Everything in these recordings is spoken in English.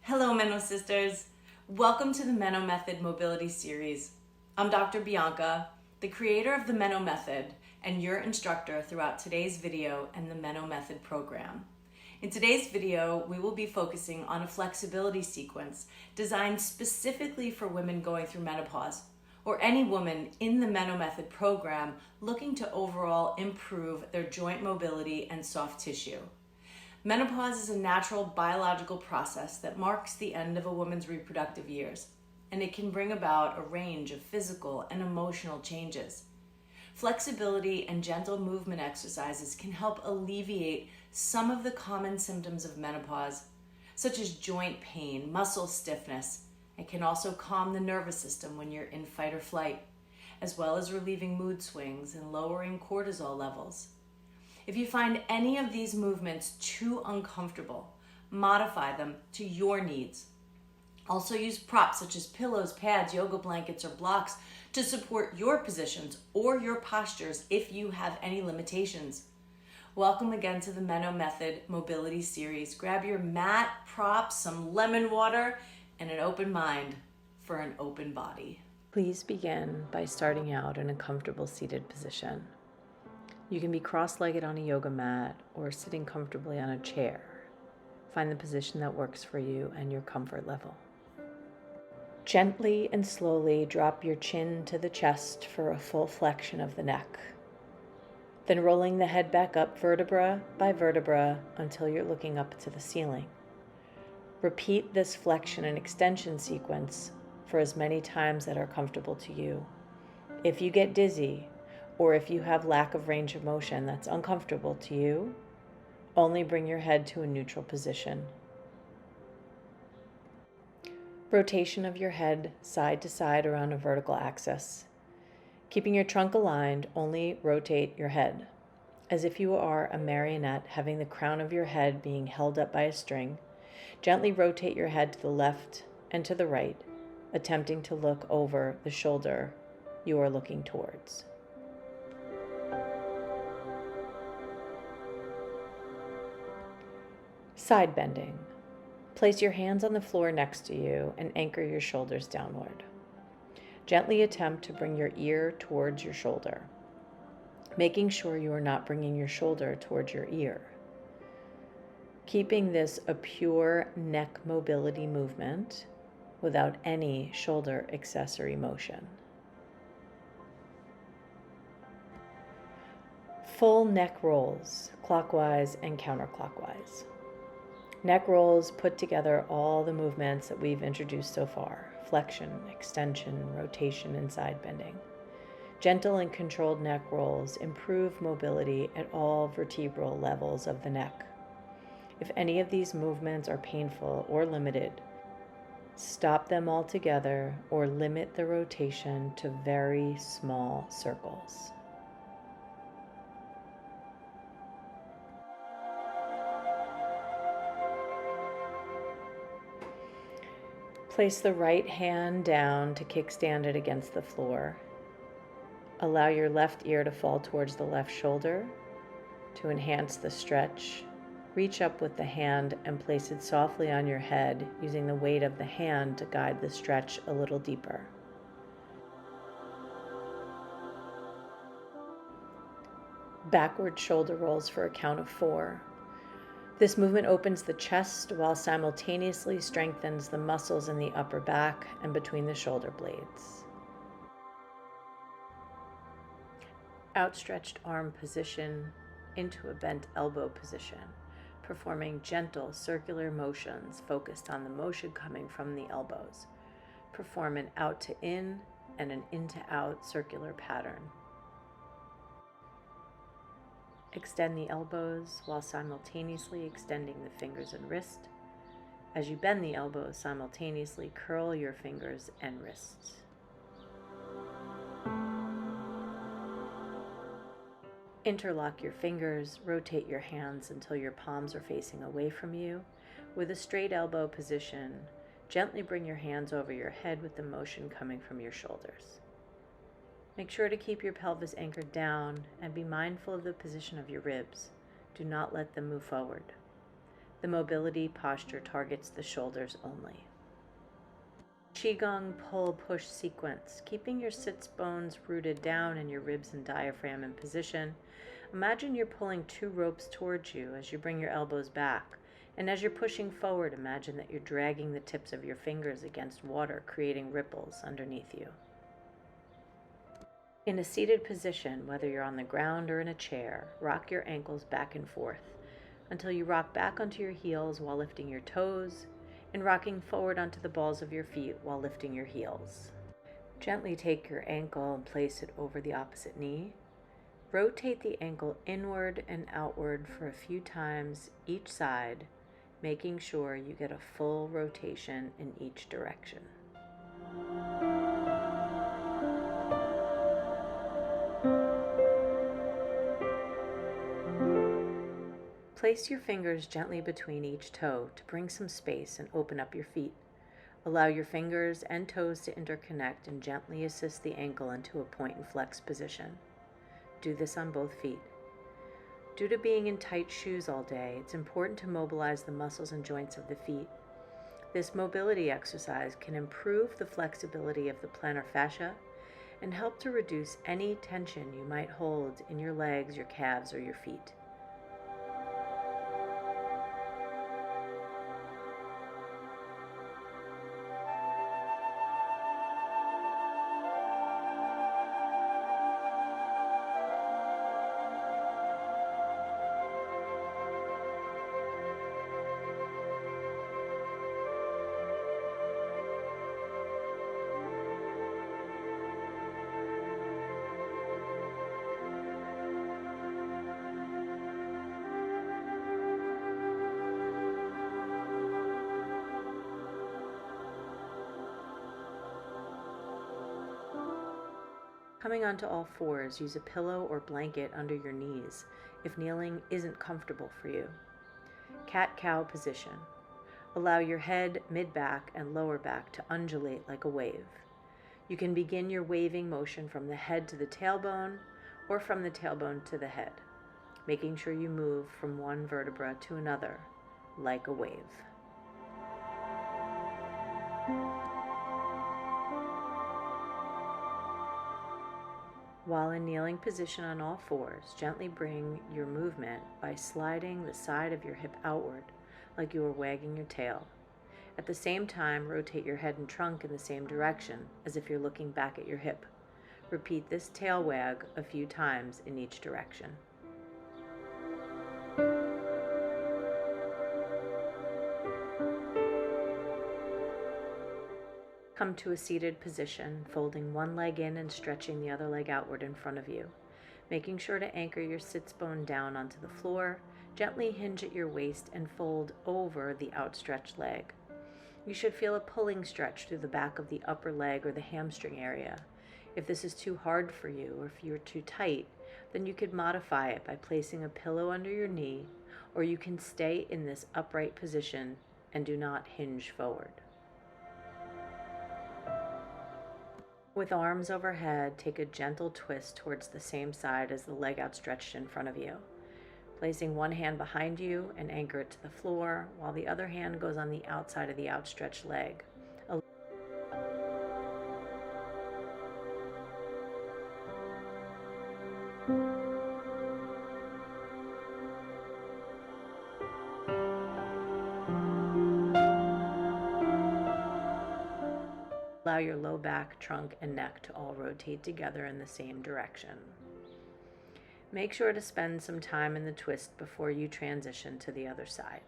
Hello, Meno sisters. Welcome to the Meno Method Mobility Series. I'm Dr. Bianca, the creator of the Meno Method and your instructor throughout today's video and the Meno Method program. In today's video, we will be focusing on a flexibility sequence designed specifically for women going through menopause, or any woman in the Meno Method program looking to overall improve their joint mobility and soft tissue. Menopause is a natural biological process that marks the end of a woman's reproductive years, and it can bring about a range of physical and emotional changes. Flexibility and gentle movement exercises can help alleviate some of the common symptoms of menopause, such as joint pain, muscle stiffness. It can also calm the nervous system when you're in fight or flight, as well as relieving mood swings and lowering cortisol levels. If you find any of these movements too uncomfortable, modify them to your needs. Also use props such as pillows, pads, yoga blankets, or blocks to support your positions or your postures if you have any limitations. Welcome again to the Meno Method Mobility Series. Grab your mat, props, some lemon water, and an open mind for an open body. Please begin by starting out in a comfortable seated position. You can be cross-legged on a yoga mat or sitting comfortably on a chair. Find the position that works for you and your comfort level. Gently and slowly drop your chin to the chest for a full flexion of the neck. Then rolling the head back up vertebra by vertebra until you're looking up to the ceiling. Repeat this flexion and extension sequence for as many times that are comfortable to you. If you get dizzy, or if you have lack of range of motion that's uncomfortable to you, only bring your head to a neutral position. Rotation of your head side to side around a vertical axis. Keeping your trunk aligned, only rotate your head, as if you are a marionette having the crown of your head being held up by a string. Gently rotate your head to the left and to the right, attempting to look over the shoulder you are looking towards. Side bending. Place your hands on the floor next to you and anchor your shoulders downward. Gently attempt to bring your ear towards your shoulder, making sure you are not bringing your shoulder towards your ear. Keeping this a pure neck mobility movement without any shoulder accessory motion. Full neck rolls, clockwise and counterclockwise. Neck rolls put together all the movements that we've introduced so far: flexion, extension, rotation, and side bending. Gentle and controlled neck rolls improve mobility at all vertebral levels of the neck. If any of these movements are painful or limited, stop them altogether or limit the rotation to very small circles. Place the right hand down to kickstand it against the floor. Allow your left ear to fall towards the left shoulder. To enhance the stretch, reach up with the hand and place it softly on your head, using the weight of the hand to guide the stretch a little deeper. Backward shoulder rolls for a count of 4. This movement opens the chest while simultaneously strengthens the muscles in the upper back and between the shoulder blades. Outstretched arm position into a bent elbow position, performing gentle circular motions focused on the motion coming from the elbows. Perform an out to in and an in to out circular pattern. Extend the elbows while simultaneously extending the fingers and wrist. As you bend the elbows, simultaneously curl your fingers and wrists. Interlock your fingers, rotate your hands until your palms are facing away from you. With a straight elbow position, gently bring your hands over your head with the motion coming from your shoulders. Make sure to keep your pelvis anchored down and be mindful of the position of your ribs. Do not let them move forward. The mobility posture targets the shoulders only. Qigong pull-push sequence, keeping your sits bones rooted down and your ribs and diaphragm in position. Imagine you're pulling 2 ropes towards you as you bring your elbows back. And as you're pushing forward, imagine that you're dragging the tips of your fingers against water, creating ripples underneath you. In a seated position, whether you're on the ground or in a chair, rock your ankles back and forth until you rock back onto your heels while lifting your toes, and rocking forward onto the balls of your feet while lifting your heels. Gently take your ankle and place it over the opposite knee. Rotate the ankle inward and outward for a few times each side, making sure you get a full rotation in each direction. Place your fingers gently between each toe to bring some space and open up your feet. Allow your fingers and toes to interconnect and gently assist the ankle into a point and flex position. Do this on both feet. Due to being in tight shoes all day, it's important to mobilize the muscles and joints of the feet. This mobility exercise can improve the flexibility of the plantar fascia and help to reduce any tension you might hold in your legs, your calves, or your feet. Coming onto all fours, use a pillow or blanket under your knees if kneeling isn't comfortable for you. Cat-cow position. Allow your head, mid-back, and lower back to undulate like a wave. You can begin your waving motion from the head to the tailbone or from the tailbone to the head, making sure you move from one vertebra to another like a wave. While in kneeling position on all fours, gently bring your movement by sliding the side of your hip outward like you are wagging your tail. At the same time, rotate your head and trunk in the same direction as if you're looking back at your hip. Repeat this tail wag a few times in each direction. Come to a seated position, folding one leg in and stretching the other leg outward in front of you. Making sure to anchor your sits bone down onto the floor, gently hinge at your waist and fold over the outstretched leg. You should feel a pulling stretch through the back of the upper leg or the hamstring area. If this is too hard for you or if you're too tight, then you could modify it by placing a pillow under your knee, or you can stay in this upright position and do not hinge forward. With arms overhead, take a gentle twist towards the same side as the leg outstretched in front of you. Placing one hand behind you and anchor it to the floor, while the other hand goes on the outside of the outstretched leg. Allow your low back, trunk, and neck to all rotate together in the same direction. Make sure to spend some time in the twist before you transition to the other side.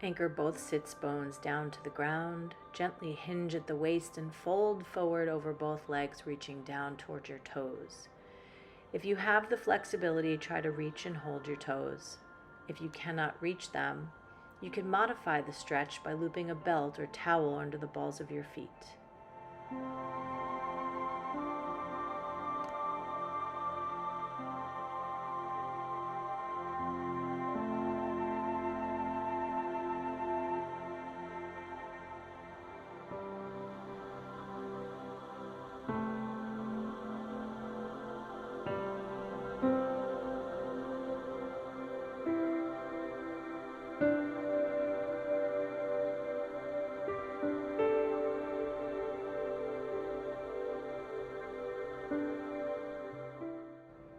Anchor both sits bones down to the ground. Gently hinge at the waist and fold forward over both legs, reaching down toward your toes. If you have the flexibility, try to reach and hold your toes. If you cannot reach them, you can modify the stretch by looping a belt or towel under the balls of your feet.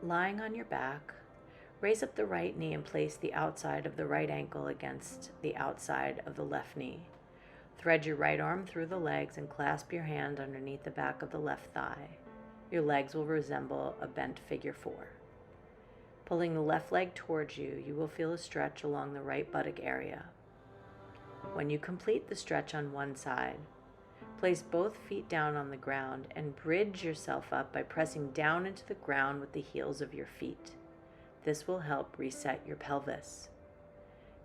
Lying on your back, raise up the right knee and place the outside of the right ankle against the outside of the left knee. Thread your right arm through the legs and clasp your hand underneath the back of the left thigh. Your legs will resemble a bent figure 4. Pulling the left leg towards you, you will feel a stretch along the right buttock area. When you complete the stretch on one side, place both feet down on the ground and bridge yourself up by pressing down into the ground with the heels of your feet. This will help reset your pelvis.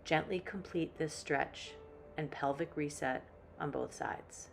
Gently complete this stretch and pelvic reset on both sides.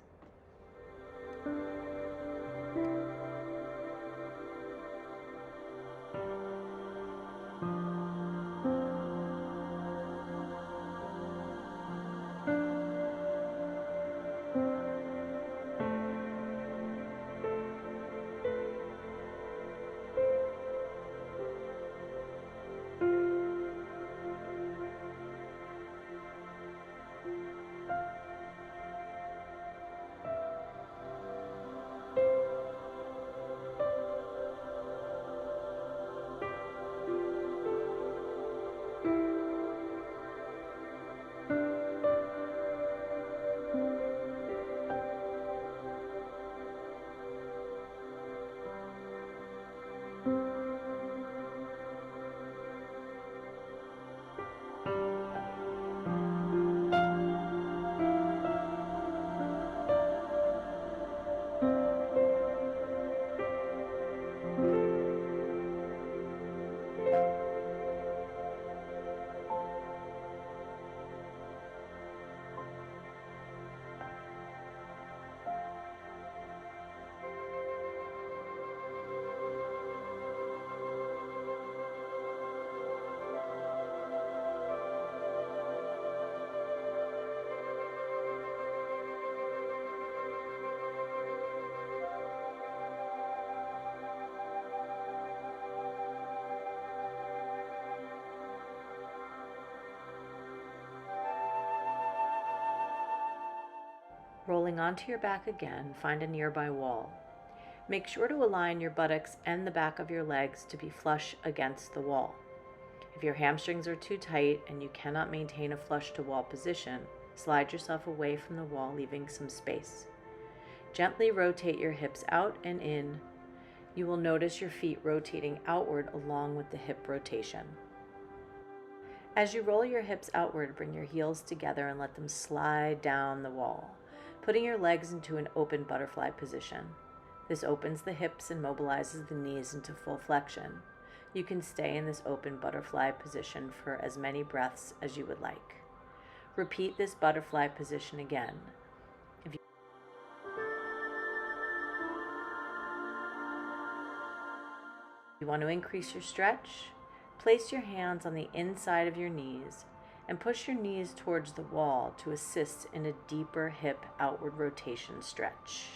Rolling onto your back again, find a nearby wall. Make sure to align your buttocks and the back of your legs to be flush against the wall. If your hamstrings are too tight and you cannot maintain a flush to wall position, slide yourself away from the wall, leaving some space. Gently rotate your hips out and in. You will notice your feet rotating outward along with the hip rotation. As you roll your hips outward, bring your heels together and let them slide down the wall, putting your legs into an open butterfly position. This opens the hips and mobilizes the knees into full flexion. You can stay in this open butterfly position for as many breaths as you would like. Repeat this butterfly position again. If you want to increase your stretch, place your hands on the inside of your knees and push your knees towards the wall to assist in a deeper hip outward rotation stretch.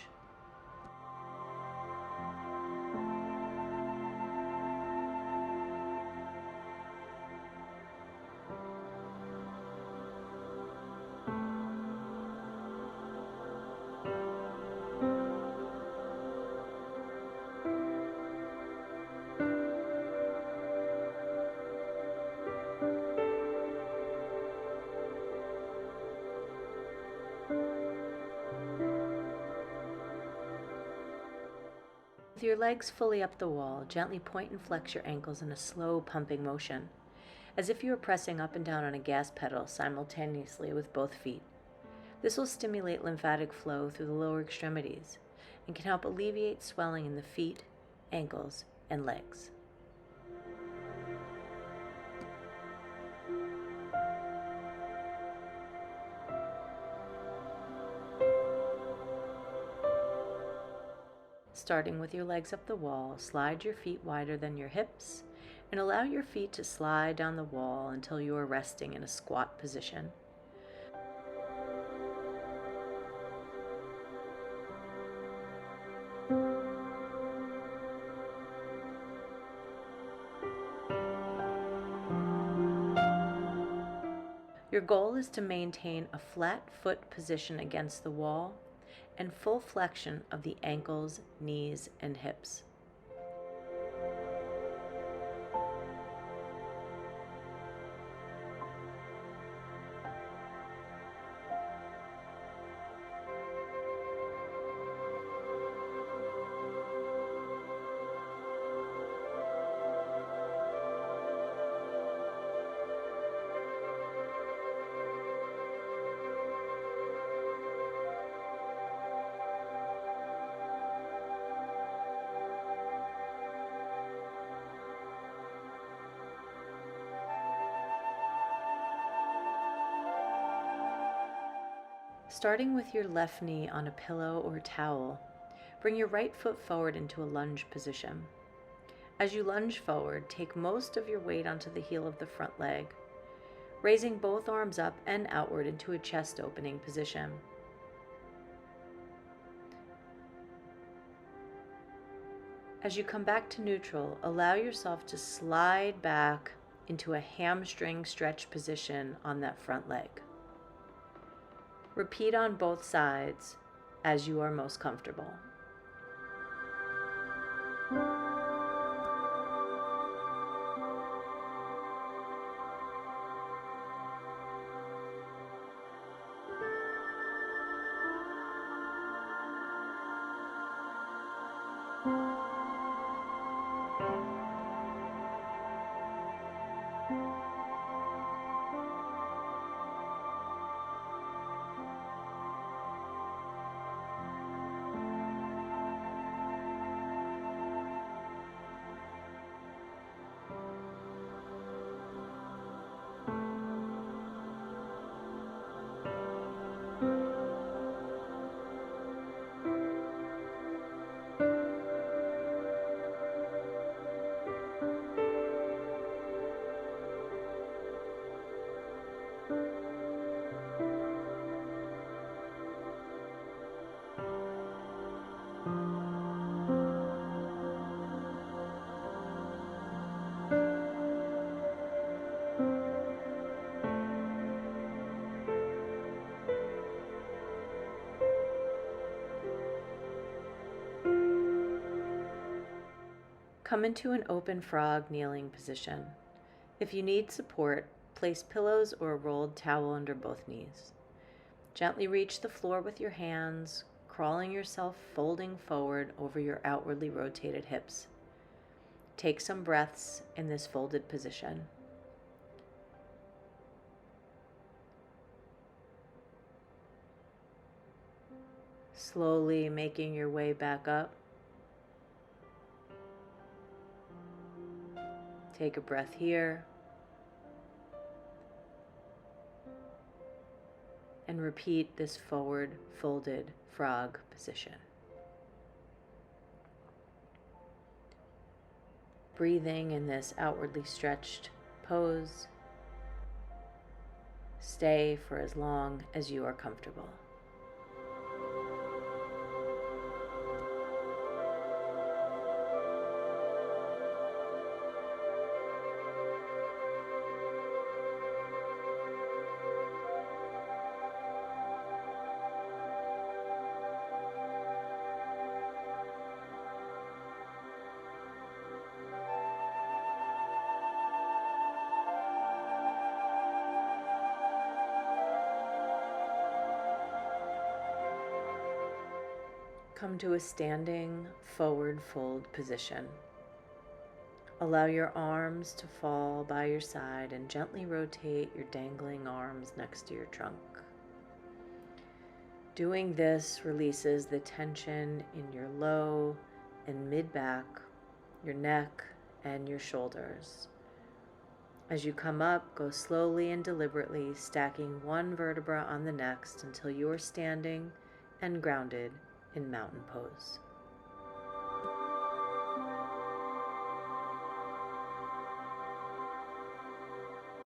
With your legs fully up the wall, gently point and flex your ankles in a slow pumping motion. as if you are pressing up and down on a gas pedal simultaneously with both feet. This will stimulate lymphatic flow through the lower extremities and can help alleviate swelling in the feet, ankles, and legs. Starting with your legs up the wall, slide your feet wider than your hips and allow your feet to slide down the wall until you are resting in a squat position. Your goal is to maintain a flat foot position against the wall and full flexion of the ankles, knees, and hips. Starting with your left knee on a pillow or towel, bring your right foot forward into a lunge position. As you lunge forward, take most of your weight onto the heel of the front leg, raising both arms up and outward into a chest opening position. As you come back to neutral, allow yourself to slide back into a hamstring stretch position on that front leg. Repeat on both sides as you are most comfortable. Come into an open frog kneeling position. If you need support, place pillows or a rolled towel under both knees. Gently reach the floor with your hands, crawling yourself folding forward over your outwardly rotated hips. Take some breaths in this folded position. Slowly making your way back up. Take a breath here. And repeat this forward folded frog position. Breathing in this outwardly stretched pose. Stay for as long as you are comfortable. Come to a standing forward fold position. Allow your arms to fall by your side and gently rotate your dangling arms next to your trunk. Doing this releases the tension in your low and mid back, your neck, and your shoulders. As you come up, go slowly and deliberately, stacking one vertebra on the next until you are standing and grounded in mountain pose.